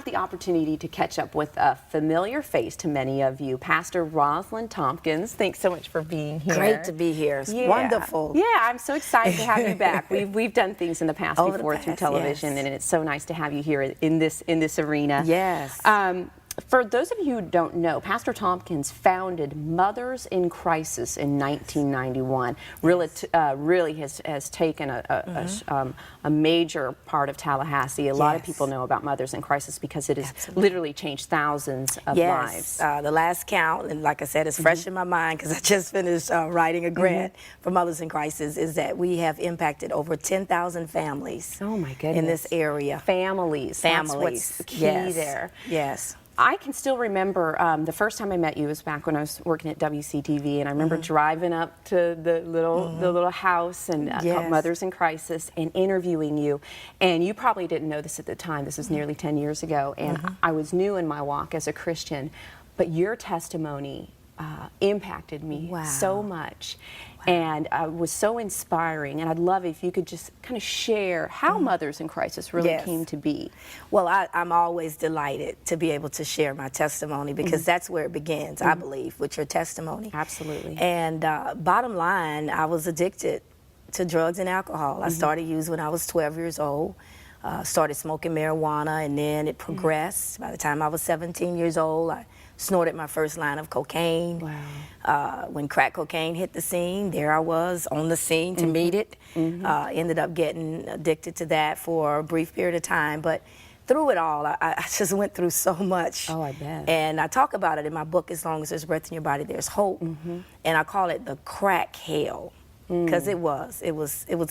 have the opportunity to catch up with a familiar face to many of you, Pastor Rosalind Tompkins. Thanks so much for being here. Great to be here. It's wonderful. Yeah, I'm so excited to have you back. We've done things in the past before through television, yes. and it's so nice to have you here in this arena. Yes. For those of you who don't know, Pastor Tompkins founded Mothers in Crisis in 1991. Really has taken a major part of Tallahassee. A lot of people know about Mothers in Crisis because it has literally changed thousands of lives. The last count, and like I said, it's fresh in my mind because I just finished writing a grant for Mothers in Crisis, is that we have impacted over 10,000 families. Oh my goodness. In this area. Families. That's what's the key there. Yes. I can still remember the first time I met you was back when I was working at WCTV, and I remember driving up to the little house and called Mothers in Crisis and interviewing you. And you probably didn't know this at the time. This was nearly 10 years ago, and I was new in my walk as a Christian. But your testimony impacted me so much. And was so inspiring, and I'd love if you could just kind of share how Mothers in Crisis really came to be. Well, I'm always delighted to be able to share my testimony because that's where it begins, I believe, with your testimony. Absolutely. And bottom line, I was addicted to drugs and alcohol. I started using when I was 12 years old. Started smoking marijuana, and then it progressed. By the time I was 17 years old, I snorted my first line of cocaine. Wow. When crack cocaine hit the scene, there I was on the scene to meet it. Ended up getting addicted to that for a brief period of time. But through it all, I just went through so much. Oh, I bet. And I talk about it in my book, As Long as There's Breath in Your Body, There's Hope. And I call it the crack hell. Because it was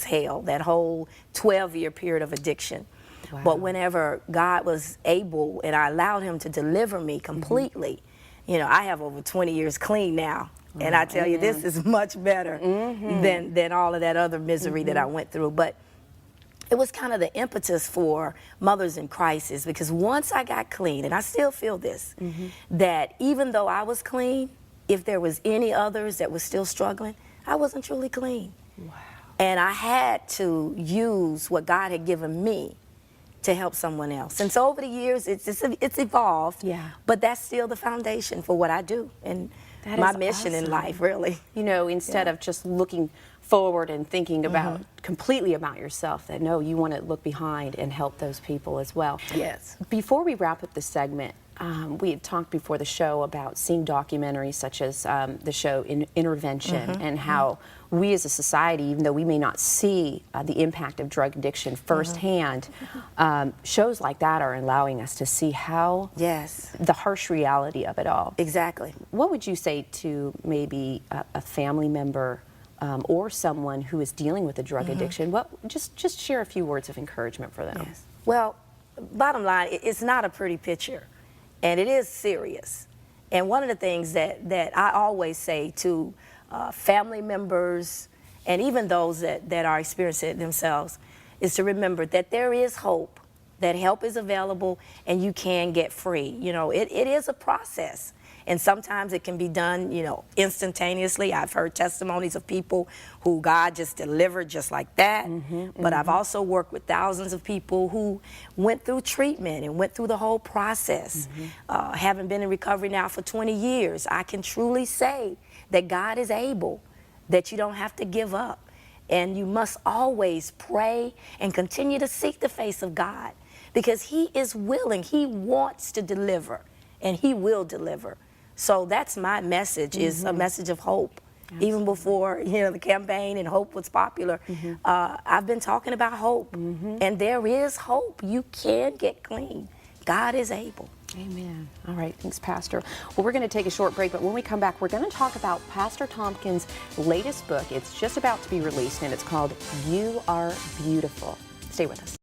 hell, that whole 12-year period of addiction. Wow. But whenever God was able and I allowed him to deliver me completely, you know, I have over 20 years clean now. And I tell you, this is much better than all of that other misery that I went through. But it was kind of the impetus for Mothers in Crisis, because once I got clean, and I still feel this, that even though I was clean, if there was any others that was still struggling, I wasn't truly clean. Wow. And I had to use what God had given me to help someone else. And so over the years, it's evolved, but that's still the foundation for what I do and my mission in life, really. You know, instead of just looking forward and thinking about completely about yourself, that no, you want to look behind and help those people as well. Yes. Before we wrap up this segment, we had talked before the show about seeing documentaries such as the show Intervention, and how we as a society, even though we may not see the impact of drug addiction firsthand, shows like that are allowing us to see how the harsh reality of it all. Exactly. What would you say to maybe a family member or someone who is dealing with a drug addiction? Just share a few words of encouragement for them. Yes. Well, bottom line, it's not a pretty picture. And it is serious. And one of the things that I always say to family members and even those that are experiencing it themselves is to remember that there is hope, that help is available, and you can get free. You know, it is a process. And sometimes it can be done, you know, instantaneously. I've heard testimonies of people who God just delivered just like that. But I've also worked with thousands of people who went through treatment and went through the whole process. Having been in recovery now for 20 years, I can truly say that God is able, that you don't have to give up. And you must always pray and continue to seek the face of God, because he is willing. He wants to deliver, and he will deliver. So that's my message, is a message of hope. Absolutely. Even before, you know, the campaign and hope was popular, I've been talking about hope. And there is hope. You can get clean. God is able. Amen. All right, thanks, Pastor. Well, we're going to take a short break, but when we come back, we're going to talk about Pastor Tompkins' latest book. It's just about to be released, and it's called You Are Beautiful. Stay with us.